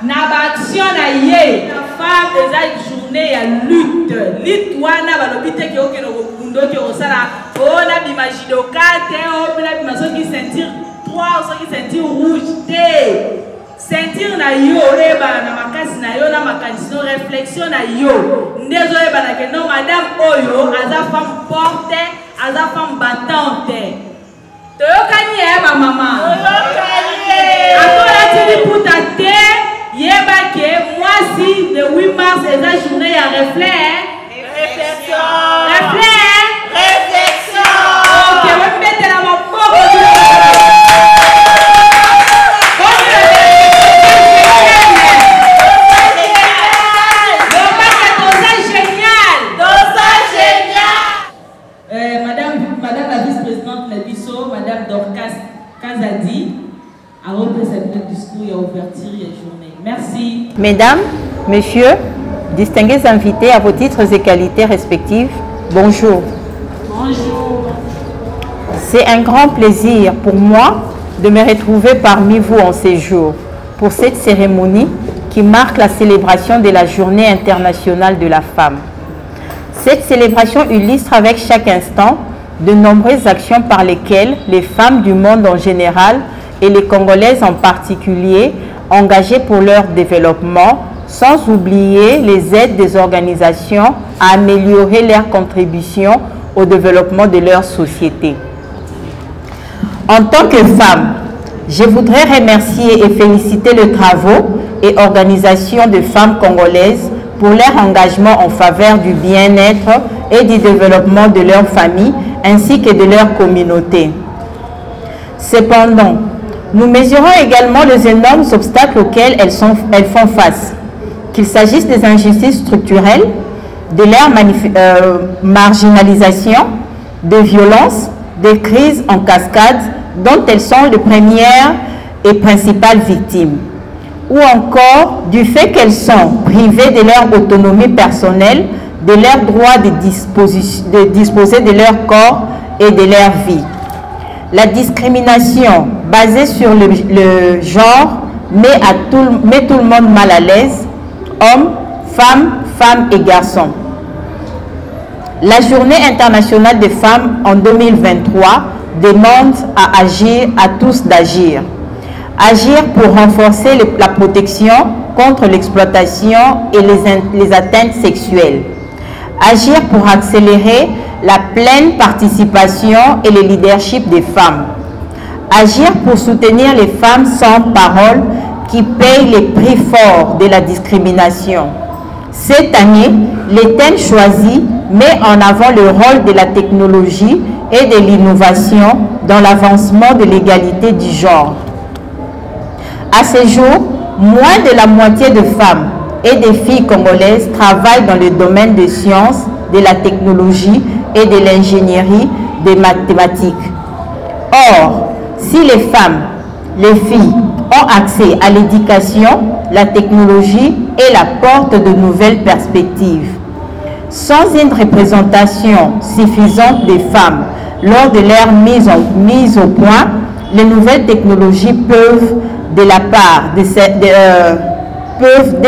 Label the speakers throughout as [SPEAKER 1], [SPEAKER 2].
[SPEAKER 1] N'action na ye. La femme des journée à lutte. Lutte wana balobite ki oke no kundo ki osala. Oh na bimagido kate oh na bimaso ki sentir trois ou qui sentir rouge te. Sentir na yo reba na makasi na yo na makasi no réflexion na yo. Ndezo reba na ke no madame oyo aza femme forte, aza femme battante. Toyokani ma maman. Toyokani. Akola tini puta te. Yeba ke moi si le 8 mars c'est la journée à réflexion. Réflexion. Ok, on va mettre la main pour Madame la vice-présidente Nabiso, Madame Dorcas Kazadi, a représenté le discours et a ouverture et journée. Merci.
[SPEAKER 2] Mesdames, Messieurs, distingués invités à vos titres et qualités respectifs, bonjour.
[SPEAKER 1] Bonjour.
[SPEAKER 2] C'est un grand plaisir pour moi de me retrouver parmi vous en ces jours pour cette cérémonie qui marque la célébration de la Journée internationale de la femme. Cette célébration illustre avec chaque instant de nombreuses actions par lesquelles les femmes du monde en général et les Congolaises en particulier engagées pour leur développement, sans oublier les aides des organisations à améliorer leur contribution au développement de leur société. En tant que femme, je voudrais remercier et féliciter les travaux et organisations de femmes congolaises pour leur engagement en faveur du bien-être et du développement de leur famille ainsi que de leur communauté. Cependant, nous mesurons également les énormes obstacles auxquels elles font face, qu'il s'agisse des injustices structurelles, de leur marginalisation, des violences, des crises en cascade dont elles sont les premières et principales victimes, ou encore du fait qu'elles sont privées de leur autonomie personnelle, de leur droit de disposer de leur corps et de leur vie. La discrimination basée sur le genre met tout le monde mal à l'aise, hommes, femmes et garçons. La Journée internationale des femmes en 2023 demande à tous d'agir. Agir pour renforcer la protection contre l'exploitation et les atteintes sexuelles. Agir pour accélérer la pleine participation et le leadership des femmes. Agir pour soutenir les femmes sans parole qui payent les prix forts de la discrimination. Cette année, le thème choisi met en avant le rôle de la technologie et de l'innovation dans l'avancement de l'égalité du genre. À ce jour, moins de la moitié de femmes et des filles congolaises travaillent dans le domaine des sciences, de la technologie et de l'ingénierie des mathématiques. Or, si les femmes, les filles ont accès à l'éducation, la technologie et la porte de nouvelles perspectives. Sans une représentation suffisante des femmes lors de leur mise au point, les nouvelles technologies peuvent dès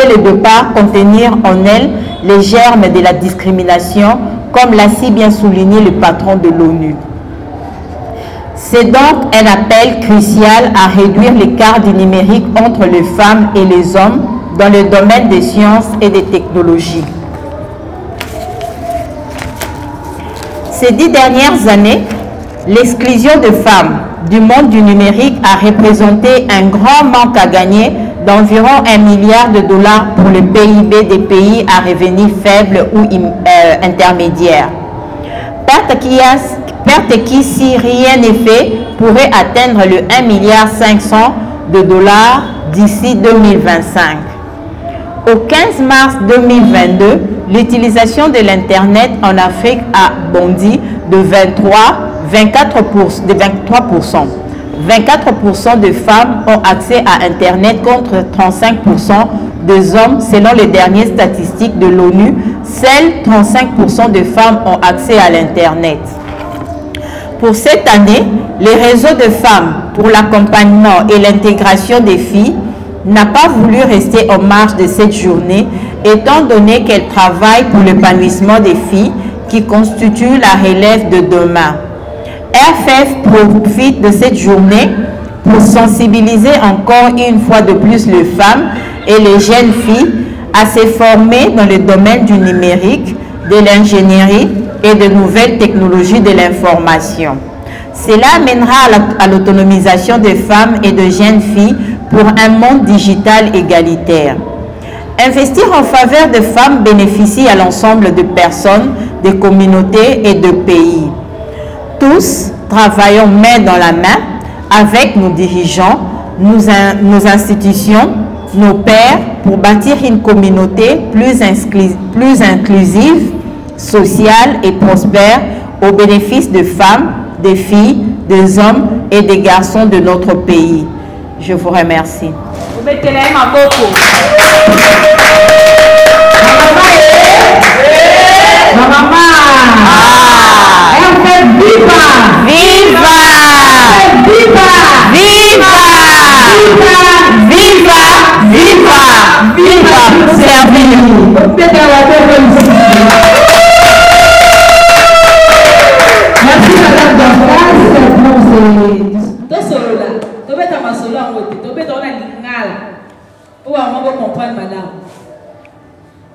[SPEAKER 2] le départ contenir en elles les germes de la discrimination, comme l'a si bien souligné le patron de l'ONU. C'est donc un appel crucial à réduire l'écart du numérique entre les femmes et les hommes dans le domaine des sciences et des technologies. Ces 10 dernières années, l'exclusion des femmes du monde du numérique a représenté un grand manque à gagner d'environ $1 milliard pour le PIB des pays à revenus faibles ou intermédiaires. Perte qui, si rien n'est fait, pourrait atteindre le $1,5 milliard d'ici 2025. Au 15 mars 2022, l'utilisation de l'Internet en Afrique a bondi de 23%. 24% de femmes ont accès à Internet contre 35% des hommes selon les dernières statistiques de l'ONU. Seuls 35% de femmes ont accès à l'Internet. Pour cette année, les réseaux de femmes pour l'accompagnement et l'intégration des filles n'a pas voulu rester en marge de cette journée, étant donné qu'elle travaille pour l'épanouissement des filles qui constituent la relève de demain. RFF profite de cette journée pour sensibiliser encore une fois de plus les femmes et les jeunes filles à se former dans le domaine du numérique, de l'ingénierie et de nouvelles technologies de l'information. Cela amènera à l'autonomisation des femmes et de jeunes filles pour un monde digital égalitaire. Investir en faveur des femmes bénéficie à l'ensemble de personnes, de communautés et de pays. Tous travaillons main dans la main avec nos dirigeants, nos institutions, nos pairs pour bâtir une communauté plus inclusive, sociale et prospère au bénéfice des femmes, des filles, des hommes et des garçons de notre pays. Je vous remercie.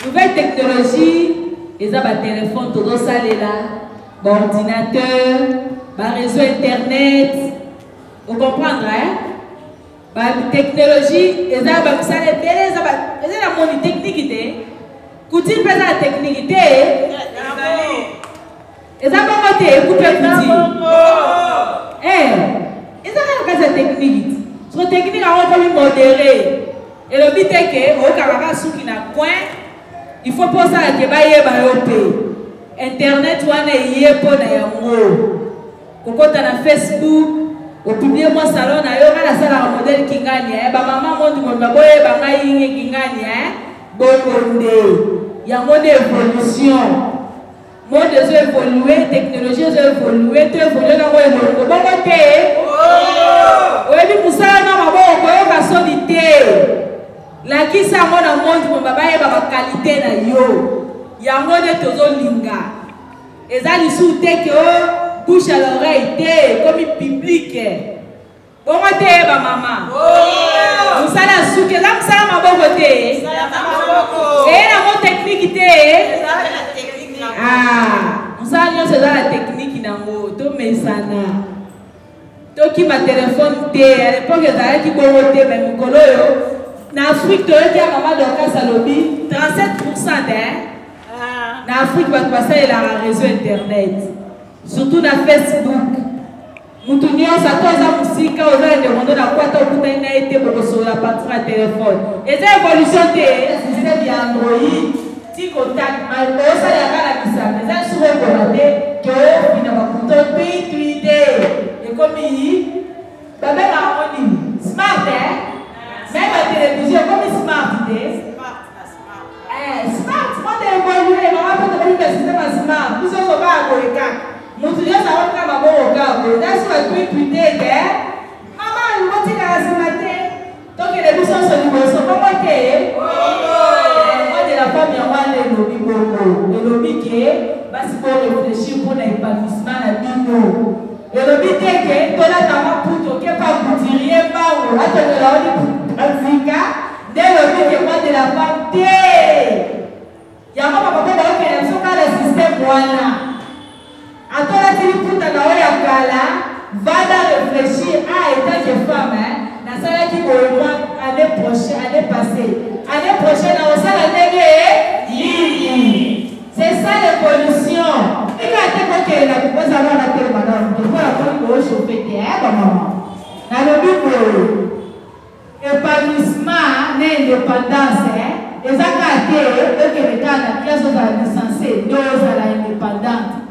[SPEAKER 1] Nouvelle technologie, ils ont un téléphone, tout ça là, ordinateur, réseau internet, vous comprenez, hein? Technologie, ils ont la monnaie technique, coutil pas la technique, ils ont pas couper coutil. Ils ont la technique. Sur technique, on va modérer. Et le but est que, au Canada, ceux qui n'ont point, il faut pour ça que Internet, on a pour Facebook, au publier mon salon, la salle à modèle qui gagne. Maman, mon qui gagne. Il y a un mode d'évolution. Mode évoluer, technologie évoluer, tu évoluer dans le monde. Bon côté. Oui, pour ça, on va soliter. La qui ça mon monde mon baba et baba qualité na yo ya ngone tozo linga ezali sous te que bouche à l'oreille te comme public bon te ba mama oh vous sala sous que là ça ma boko te et la mon technique te ah vous sala c'est la technique na ngo to mesana to ki ma téléphone te à l'époque ezali ki bongo te mais mukolo yo en Afrique, tu as dit à maman de Kassalobi, 37% en Afrique, tu vas passer la réseau internet. Surtout dans Facebook. Nous tournions à toi, la musique, on a demandé à quoi tu as été pour sur la partie de téléphone. Et cette évolution, c'est système Android, tu contactes, mais ça, il y a la mission. Mais ça, souvent, on a dit que finalement, pour ton pays, tu idée. Et comme il même harmonie, smart, même la télévision, comme smart, smart, moi j'ai évolué, maman peut te dire que le système smart, nous sommes pas à Goreka. Nous disons ça va faire ma bonne au cas, là sur le tweet tweeté, maman, elle m'a dit qu'elle a ce matin, donc les bus sont sur le niveau, comment t'es? Moi de la femme, il y a moi les lobbies beaucoup, les lobbies qui est, parce qu'il faut réfléchir pour l'épanouissement à nous. Et le but est que tu as ta main pour te pas vous dire pas ou à te le dès le but que moi de la femme, il y a un papa qui a le système voilà. À toi la télé pour ta va réfléchir à état de femme, dans ça qui pour moi année prochaine, année passée. Année prochaine, on s'en a dégué. C'est ça l'évolution. Et quand tu as dit que la pose avant la télé, madame, tu vois la femme qui va chauffer, maman. Dans le but épanouissement, l'indépendance, les accords que les gens de la classe sont licenciés, nous sommes indépendants.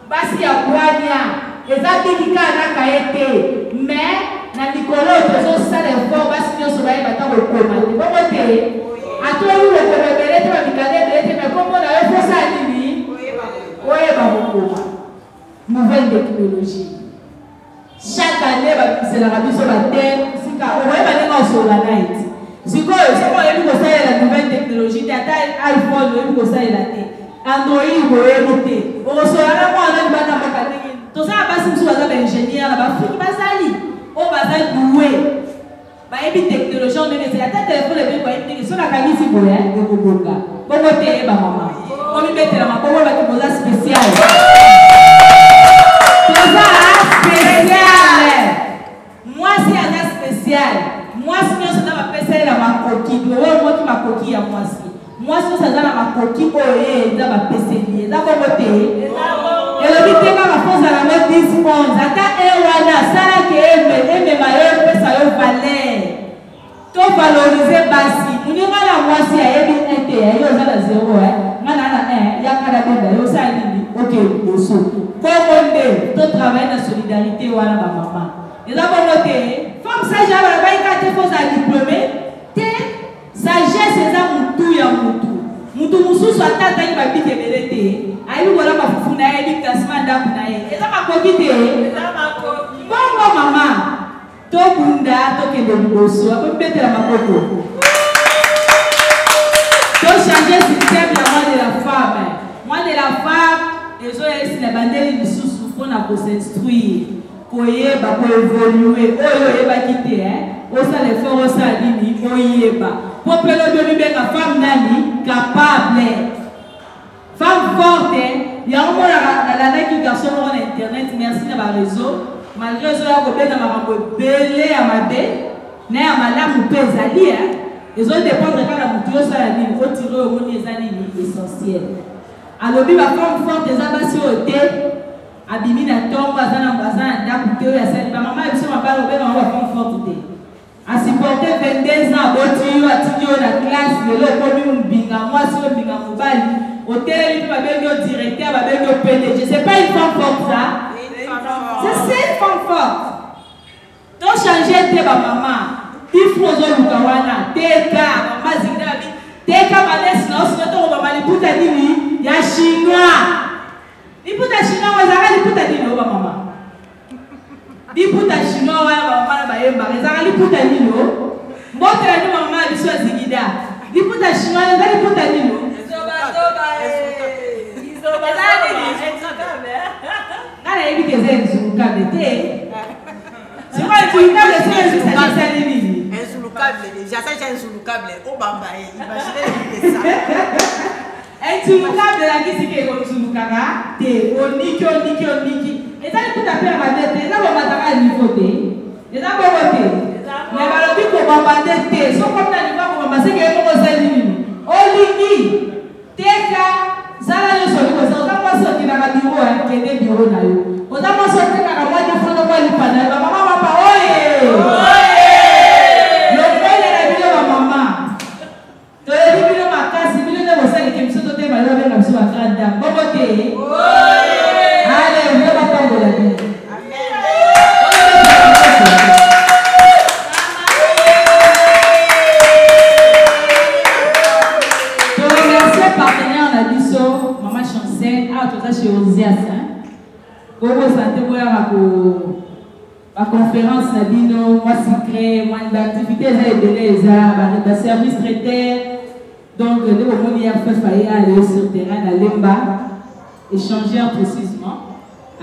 [SPEAKER 1] Parce qu'il y a Boania, les accords qui ont été, mais dans Nicolas, ils ont ça les formes, parce qu'ils sont là, ils sont recommandés. Comment tu es? À toi, vous le connaissez, tu vas me garder, mais comment on a fait ça à lui? Oui, nouvelle technologie. Chaque année, c'est la radio sur la terre. On va aller sur la night. Si vous avez la nouvelle technologie, iPhone, vous avez Android, vous avez noté. Vous avez tout ça, c'est un ingénieur, il va doué. Il technologie, on est la téléphone, il y a la camisa, il y a la maman. On va mettre la maman, on va mettre la spéciale. Moi, c'est un spécial. Moi, si on a ma PC, ma coquille, moi qui ma coquille à moi aussi. Moi, si on a ma coquille, oh, dans ma PC, d'abord, et le but est ma force à la mode 10 secondes. Attends, et voilà, ça qui est mes maillots, ça y valait. Tout valoriser Bassi. Nous n'y a la moitié à EBNT, il y a 0, il y a 1, ok, bonsoir. Comme on travaille dans la solidarité, voilà ma maman. Et d'abord, femme sage, elle va y avoir des diplômés. Sagesse, c'est ça, moutou, ya moutou. Moutou, moussou, soit tata, il va piquer belete. Aïe, voilà ma foufouna, il dit classement d'apnaï. Et ça m'a coquité. Bon, maman. To bunda, to kende bosso, a peu mettre la macoco. To changer le système de la femme. Moi de la femme, les gens qui les bandés du sous-souffrent pour s'instruire, pour évoluer, pour quitter, au sein des forts, au sein de l'île, pour que la femme nani capable. Femme forte, il y a un moment la qui garçon sur internet, merci dans le réseau. Malgré ça, il y a un belé à ma baie, mais à ma lame ou pesali, ils ont dépendre de la mouture sur la ligne, retirer au monde des années essentielles. Alors, la femme forte, les abassés au thé, abîmé la tombe, bazan, d'acouter, à celle, ma maman, elle se m'a pas levé dans la femme forte. À supporter 22 ans, voiture, à tirer la classe, le lot, comme une binga, moi, sur le binga, mobile, au thé, il va bien le directeur, il va bien le PDG. C'est pas une femme forte, ça. C'est une femme forte. Donc, changer tes maman. Il faut que vous ayez des cas. Maman, des cas, il y a chinois. Il faut que chinois, vous avez des chinois, maman. Il faut que chinois, vous avez des chinois. Il faut que chinois, vous avez des chinois. Il faut que chinois, vous avez des chinois. Allez, il y a des gens qui ont été. C'est quoi le câble? C'est un sous-câble. Déjà, ça, c'est un sous-câble. Au bamba, imaginez ça. Un sous-câble de la qui est comme sous-câble. T'es au niki. Et ça, il faut taper à ma tête. Et ça, on va taper à niveau T. Et ça, on va voter. Mais alors, il faut qu'on va tête. Sauf comme la niveau, on va passer qu'il y a un peu de ligne. Au niki. Teka. Ça, là, je suis là. On va passer dans le bureau. Qui est le bureau là. On va passer dans le bureau. Maman va pas, oye! Le père est la vie de ma maman. Tu as dit que ma casse, si vous avez osé que vous êtes malade avec la grande dame. Bon côté. Allez, vous n'avez pas de la vie. Je remercie le partenaire en Abisso, Maman Chancel, à tout ça chez Ozias. Vous vous sentez la conférence Nabino, moi secret, moi d'activité les services traités. Donc, le moment où il y a fait aller sur le terrain à Lemba, échangeurs précisément,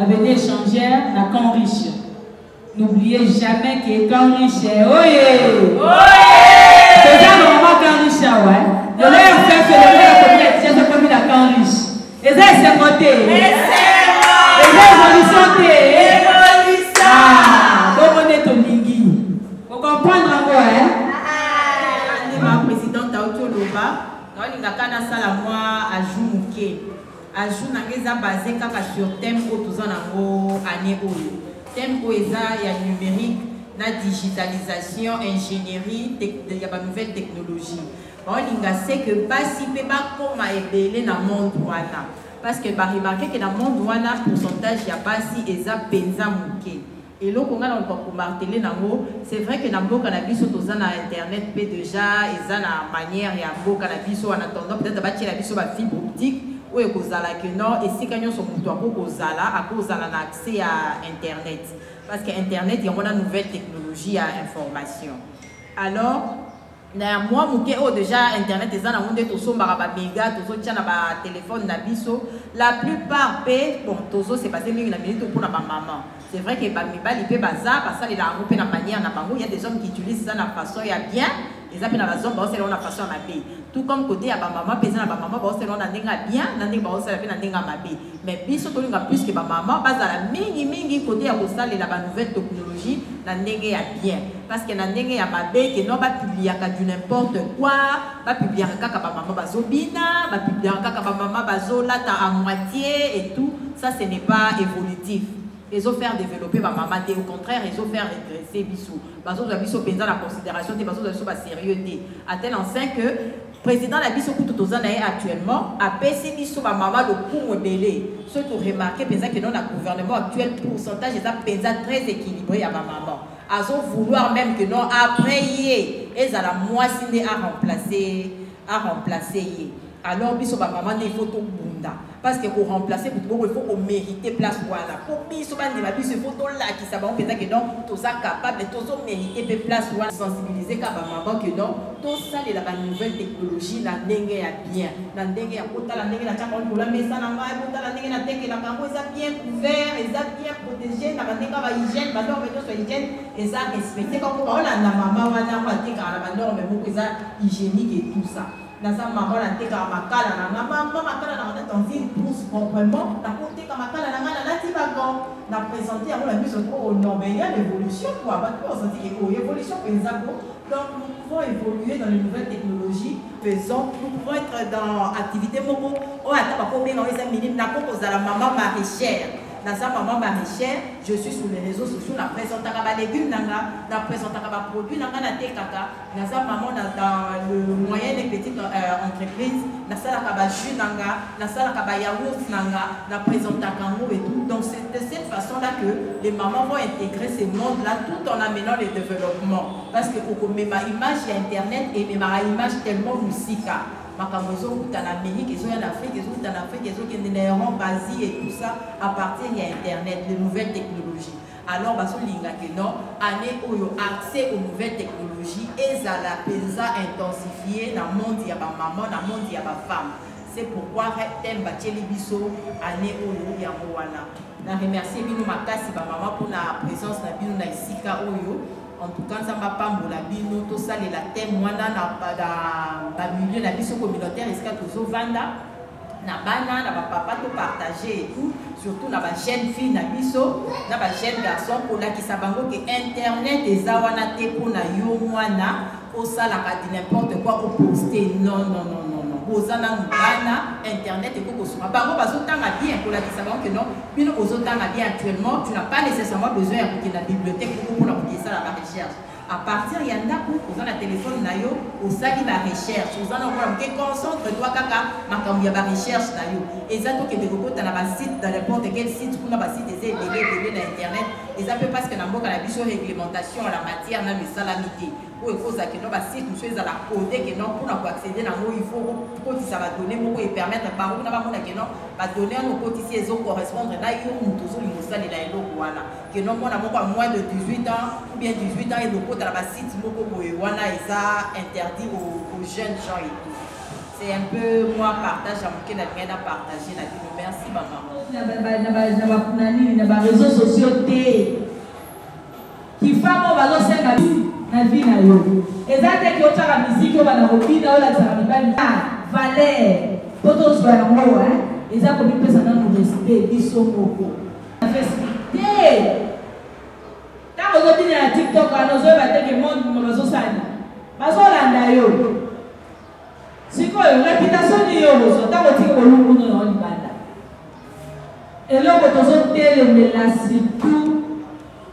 [SPEAKER 1] avec des échangeurs à Camp Riche. N'oubliez jamais qu'il est Camp Riche. Oye! C'est ça le moment Camp Riche, ouais. Le meilleur fait que le meilleur communauté, c'est comme il a Camp Riche. Et ça, c'est côté. Et ça, c'est vous comprenez encore, hein? Ma présidente Taoto Loba, on a quand ça moi à Joumouké. À Joumouké, basé sur thème autour année thème il y a numérique, la digitalisation, ingénierie, il y a une nouvelle technologie. On sait que pas si peut pas comme dans le monde parce que bah remarquer que dans le monde pourcentage il y a pas si eza penza mouké. Et là, on a martelé c'est vrai que dans le cannabis, on a internet déjà, ils ont la manière et un beau cannabis en attendant peut-être bâtir la biso fibre optique ou que non et si quand sont à cause accès à internet parce que internet il y a une nouvelle technologie à information. Alors
[SPEAKER 3] moi muke oh déjà internet eza na monde to somba ba méga to so tia na ba téléphone na biso la plupart pe bon tozo c'est passé mingi na minute pour na ba maman c'est vrai que ba mibali pe baza parce que la pe na manière na bango il y a des hommes qui utilisent ça na façon ya bien les appels na ba zomba c'est na façon na be tout comme côté ya ba maman pesa na ba maman ba c'est na ndenga bien na ndenga ba c'est na ndenga mabe mais biso to linga plus que ba maman baza la mingi côté ya ko sala la ba nouvelle technologie na ndenge ya bien parce que na ndenge ya mabe que non ba publier du n'importe quoi ba publier kaka ba maman bazobina ba publier kaka ba maman bazolata à moitié et tout ça ce n'est pas évolutif. Ils ont fait développer ma maman, au contraire, ils ont fait régresser Bissou. Parce que Bissou pensa la considération, parce que Bissou va sérieux. À tel enseigne que le président de Bissou actuellement a payé Bissou ma maman le coût belé. Ce que vous remarquez, que dans le gouvernement actuel, le pourcentage est très équilibré à ma maman. Ils ont vouloir même que non, après, ils ont la moitié à remplacer. Alors, Bissou ma maman, il faut tout bunda. Parce que pour remplacer, il faut qu'on mérite place. Voilà. Pour Bissou, il faut tout là qui savent que non, tout ça capable, tout ça mérite place. Sensibiliser quand maman que non, tout ça est la nouvelle technologie, la dengue est bien. La dengue est bien, la dengue est bien, la dengue est bien couvert, ils sont bien protégés, la dengue est hygiène, la norme est hygiène, ils sont respectés. Comme on a la maman, on a la norme hygiénique et tout ça. Dans sa maman la teka makala na maman makala na dans une pousse complètement la côté comme makala na la tibagon na présenter à la mise au non mais il y a l'évolution quoi parce qu'on se dit que l'évolution donc nous pouvons évoluer dans les nouvelles technologies faisons nous pouvons être dans activité moko on attend pas combien dans les 5 minutes na cause à la maman maraîchère. Dans sa maman maraîchère, je suis sur les réseaux sociaux, la présente à la légumes, la présente à la produit, la tekaka. Dans sa maman dans le moyen et petite entreprise, la salle à jus, la salle à yaourt, la présente à kango et tout. Donc c'est de cette façon-là que les mamans vont intégrer ces mondes-là tout en amenant les développements. Parce que pour mes images, il y a Internet et mes images tellement musica. Makamozo ou en Amérique, ils ont en Afrique, ils ont en Afrique, ils ont en Asie et tout ça à partir de Internet, de nouvelles technologies. Alors, parce que non, année où il y a accès aux nouvelles technologies, et ça la pensa intensifier dans le monde, il y a ma maman, dans le monde, il y a ma femme. C'est pourquoi thème Bacheli Bisso, année où il y a Moana. Je remercie ma maman pour la présence de Bino na Isika Oyo. En tout cas, ça m'a pas moula bino, tout ça, les la thème, moi, dans milieu, la mission communautaire, est-ce que tout vanda, na bana, na papa, tout partager et tout, surtout na ba jeune fille, na biso, na ba jeune garçon, pour la qui sabango que Internet, et zawana te pour na yo, mwana, au ça, la n'importe quoi, au poster, non. Internet et tout ça. Par contre, bien pour la que non, puis bien actuellement, tu n'as pas nécessairement besoin de la bibliothèque pour la recherche. À partir il y en a pour la téléphone nayo au sali la recherche aux en envoie que concentre-toi kaka makamia ba recherche nayo et ça donc que de repos dans la site dans n'importe quel site pour la site des télé dans internet et ça peut parce que na mboka la biso réglementation en la matière na salamité pour cause que non ba site nous à la coder que non pour accéder dans il faut que ça va donner pour permettre par où na ba mona que non va donner nos cotiser les correspondre là il faut nous toujours nous sali la elo voilà que non moi na moins de 18 ans ou bien 18 ans et le dans la site moko wana eza interdit aux jeunes gens et tout. C'est un peu moi partage à mon n'a rien à partager la vie. Merci maman.
[SPEAKER 1] Na ba réseaux sociaux qui famo bazo senga na vie na yo. Ezate ki otaka musique o bana robina o la tsara mibali. Valeur. Todos ba ngo eza ko bi pesa na no respect biso moko. Na Facebook. Quand vous avez un TikTok, vous avez un monde qui vous a dit c'est quoi la réputation de vous avez et là, vous avez surtout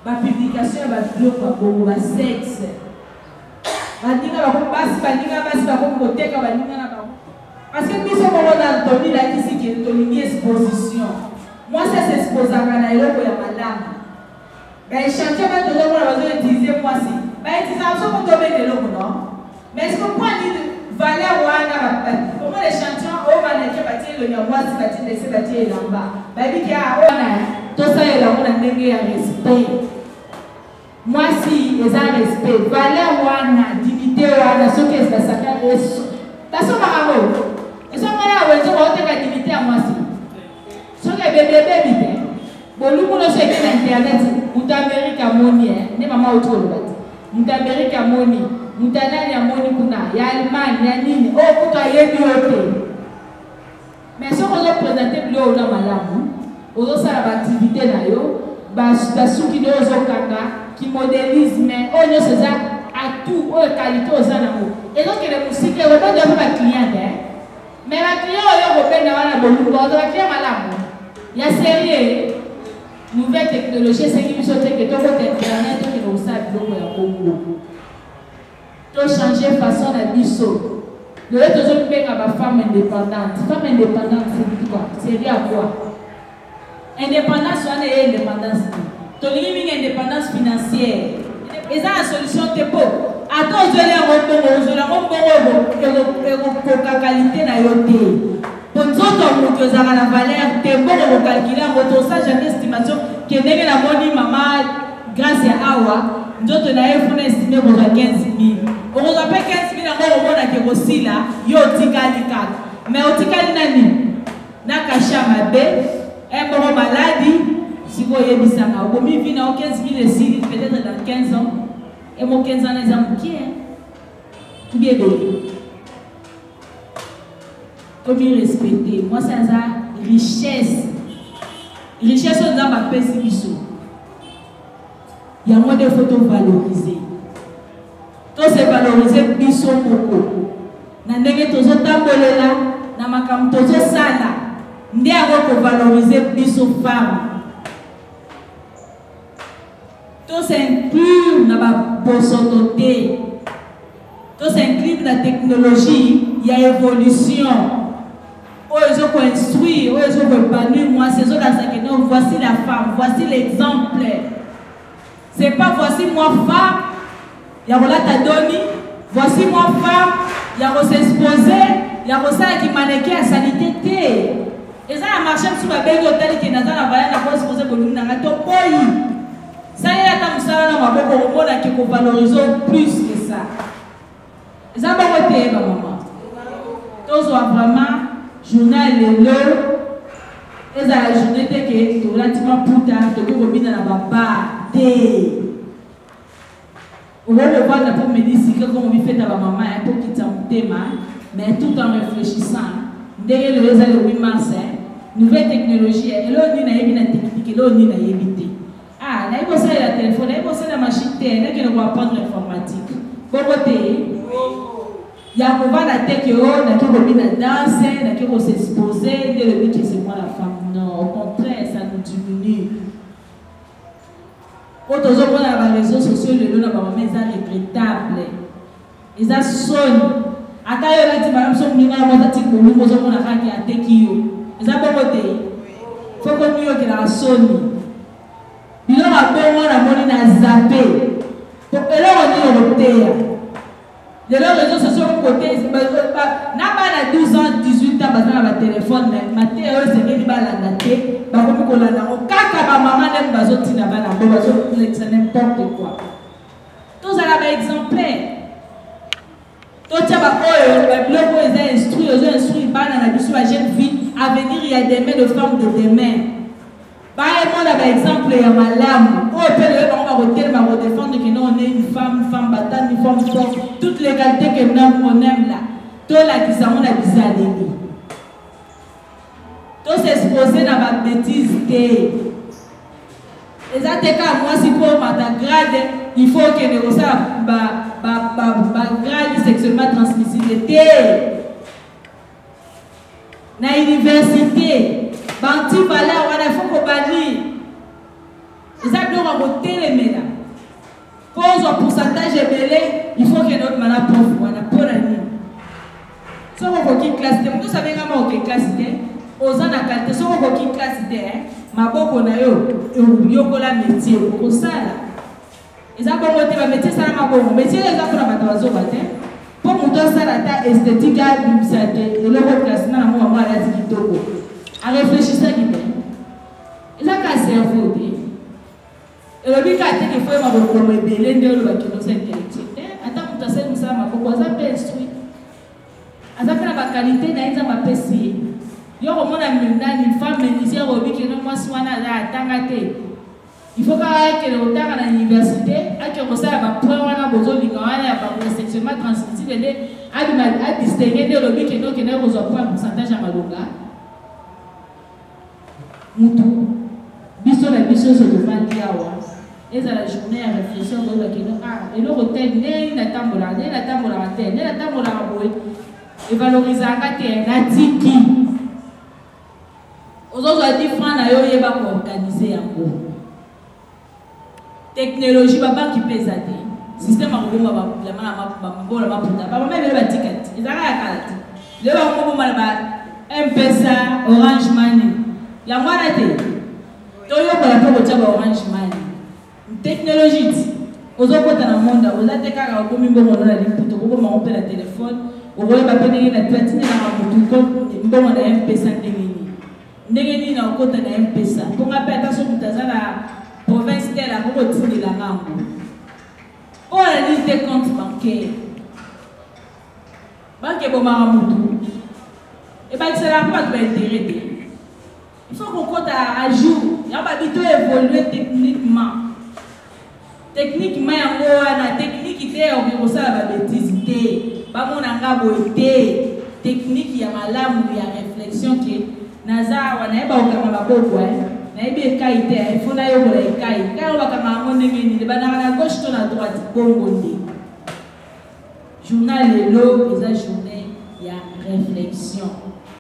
[SPEAKER 1] la publication de la sexe. Parce que nous sommes dans une exposition. Moi, c'est exposé à la langue. Les chantiers de l'homme a besoin d'utiliser moi aussi. Mais ils ont besoin de l'homme, non? Mais est-ce qu'on peut dire valeur ou un comment les chantiers au manège bâtir le yamois si bâtir laisser bâtir là-bas? Mais il y a tout ça est là, on a négé un respect. Moi si, ils ont respect. Valeur ou un dignité. activité wana soki ezasaka tasomaka ngo ezomona wenzo baoteka activité ya mwasi soki ebebebe bite bolumu nyonso eke na internet moto amerike amoni nde mama oti koloba te moto amerike amoni moto anani amoni kuna ya allemagne ya nini oyo kutu ayebi yo te mais soki ozopresente bilo oyo na malamu ozosala baactivité na yo basuki nde ozokanga kimodelisme oyo nyonso eza atout oyo qualité oza nango ezokende mosika okobenga mpe baclient te mais baclient oyo okobenga wana bolumba oza baclient malamu ya serie nouvelle technologie esengi biso teke tokota internet tokende kosala biloko ya bongo tochange façon na biso lelo tozobenga bafemme indépendante femme indépendante c'est quoi serie à quoi indépendance wana ye indépendance tolingi mingi indépendance financière eza la solution te po ata ozweli yango mbongo ozwela yango mbongo ekokoka qualité na yo te po nzoto moto ezalaka na valeur te mbongo ekokalkile yango tosa jamais estimation ke ndenge namoni mama grâce ya awa nzoto na ye funa estime kozwa 15 000 okozwa mpe 15 000 yango omonake kosila yo otikali kaka mais otikali nani na kasha mabe mbongo maladi sikoyo yebisanga okomi vi na 15 000 esili peut-être dans 15 ans et mon 15 ans eza mokie bien ebele komi respecté moi ça eza richesse oyo nzambe apesi biso yango nde fo tovalorize tose valorize biso moko na ndenge tozotambolela na makambo tozosala nde yango kovalorize biso femme tosinclure na babosoto te tosinclure na technologie ya évolution oyo ezokoinstruire oyo ezokoépanouir mwasi ezolakisaka non voici la femme voici l'exemple c'est pas voici moi femme ya kolata doni voici moi femme ya kosexpose ya kosala kimaneke ya salite te eza na marché mosusu babengi otali ke naza na vaya na koexpose bolumi nanga tokoyi salela ata mosala na maboko omonaki kovalorize plus que ça eza bongo te bamama tozwa vraiment journal lelo ezala journée te ke tolatima puta tokoki kobina na babar te okokovanda mpo medisika komo bifeta bamama mpo kita motema mais tout en réfléchissant ndenge lelo eza le 8 mars nouvelle technologie eloo nini nayebi na technique eloo nini nayebi te nayebi kosalela telefone nayebi kosalela machine te ndekende koapprendre informatique bongo te ya kovanda te ke o naki kobina danse naki kosexpose nde lobi ke c'est moi la femme non au contraire ça nous diminue po tozomona na baréseau sociaux lelo na bamama eza regrettable eza soni ata yo lati bana biso moninga na mota tiki bolungu ozomona kaki ateki yo eza bongo te foko miyokelaka soni biloko bongo namoni na zape eloko nini okoteya lelo réseau sociaux kote na bana 12 ans 18 ans baza na batelefone mateya oyo esengeli balanda te bakomi kolanda ngo kaka bamama ndenge bazotina bana bo bazolekisa n'importe quoi tozala baexemplaire totia baoyo babiloko oyo eza instruire ozo-instruire bana na biso bajeune fille avenir ya demain de femme de demain baemona baexemple ya malamu oyo mpe lelo bango bakotelema kodefendre ke non on est une femme batane une femme forte toute l'égalité que on aime là tolakisa ngo na bizaleli tosexpose na babétise te eza te ka mwasi mpo mata grade il faut okende kosala bagrade sexuellement transmissible te na université banti valeur wana faut kobani eza biloko kotelemela po ozwa pourcentage ebele il faut ke notre mana prof wana mpona nini soko okoki classe te moto osabengama oke classe te oza na kalite soko okoki classe te maboko na yo yokola métier okosala eza bongo te bamétier esala mabongo métier eza mpona bato bazoba te mpo moto osala ata esthétique abimisa te eloko classe na yango yango alati kitoko arefléchisaki te ezaka cerveau te elobi ka te ke foye mabokolo ebele nde olobaki losa intellectuel te ata moto asali mosala qualité na ma PC. Yo comment une femme menuisière au bic non moi swana la tangate. Il faut que le retard à l'université, à que ça va prendre un besoin de le sectionnement transitionnel, à distinguer de l'objet qui n'a pas un pourcentage à Malonga. Moutou, biso la biso se demande yawa. Et à la journée à réfléchir dans le kino, et le hôtel n'est la tambola, n'est la tambola à terre, n'est la tambola à boy, et valoriser à terre, natiki. Aux autres, dit francs à yo, yeba pour organiser un gros. Technologie baba qui pèse à dire système à robot baba la main la puta baba même le ticket ils arrêtent à carte le baba baba M-Pesa Orange Money ya mwana te to yo ko la ko tshaba Orange Money technologie ozo kota na monde oza te kaka ko mimbo mona la liputo ko ma opela téléphone o ko ba pene na platine na mutu ko mbongo na M-Pesa ndengeni na kota na M-Pesa ko ngapeta so mutazana province telle à retirer la langue. Oh, la liste des comptes bancaires. Banque Bomaramoutou. Et bien, c'est la part de l'intérêt. Il faut qu'on compte à jour. Il y a pas du tout évoluer techniquement. Techniquement, il y a une technique qui est au bureau, ça va bêtise. Pas mon angabo, technique, il y a malade, il y a réflexion qui est. Naza, on n'a pas au Kamaboko. Il faut que gauche à droite. Journal et l'eau, les journées, il y a réflexion.